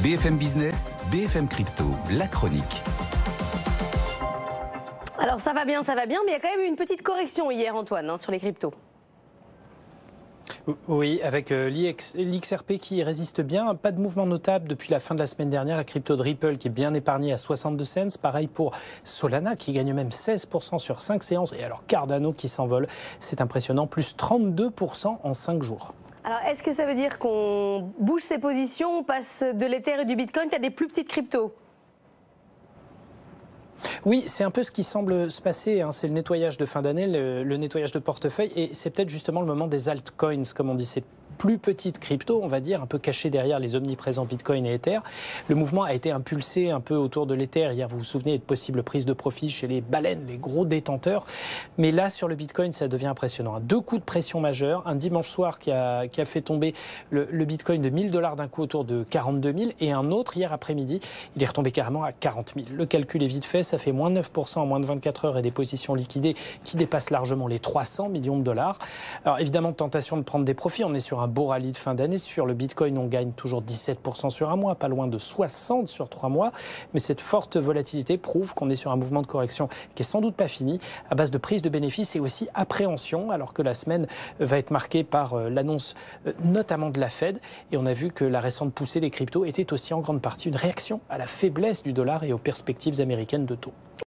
BFM Business, BFM Crypto, la chronique. Alors ça va bien, mais il y a quand même eu une petite correction hier, Antoine, sur les cryptos. Oui, avec l'XRP qui résiste bien. Pas de mouvement notable depuis la fin de la semaine dernière. La crypto de Ripple qui est bien épargnée à 62 cents. Pareil pour Solana qui gagne même 16% sur 5 séances. Et alors Cardano qui s'envole. C'est impressionnant, plus 32% en 5 jours. Alors est-ce que ça veut dire qu'on bouge ses positions, on passe de l'Ether et du Bitcoin à des plus petites cryptos ? Oui, c'est un peu ce qui semble se passer. C'est le nettoyage de fin d'année, le nettoyage de portefeuille. Et c'est peut-être justement le moment des altcoins, comme on dit. C'est plus petites cryptos, on va dire, un peu cachées derrière les omniprésents Bitcoin et Ether. Le mouvement a été impulsé un peu autour de l'Ether. Hier, vous vous souvenez de possibles prises de profit chez les baleines, les gros détenteurs. Mais là, sur le Bitcoin, ça devient impressionnant. 2 coups de pression majeurs. Un dimanche soir qui a fait tomber le Bitcoin de 1000 $ d'un coup autour de 42 000. Et un autre, hier après-midi, il est retombé carrément à 40 000. Le calcul est vite fait. Ça fait moins 9% en moins de 24 heures et des positions liquidées qui dépassent largement les 300 millions de dollars. Alors évidemment, tentation de prendre des profits. On est sur un beau rallye de fin d'année. Sur le Bitcoin, on gagne toujours 17% sur un mois, pas loin de 60 sur 3 mois. Mais cette forte volatilité prouve qu'on est sur un mouvement de correction qui est sans doute pas fini, à base de prise de bénéfices et aussi appréhension, alors que la semaine va être marquée par l'annonce notamment de la Fed. Et on a vu que la récente poussée des cryptos était aussi en grande partie une réaction à la faiblesse du dollar et aux perspectives américaines de taux.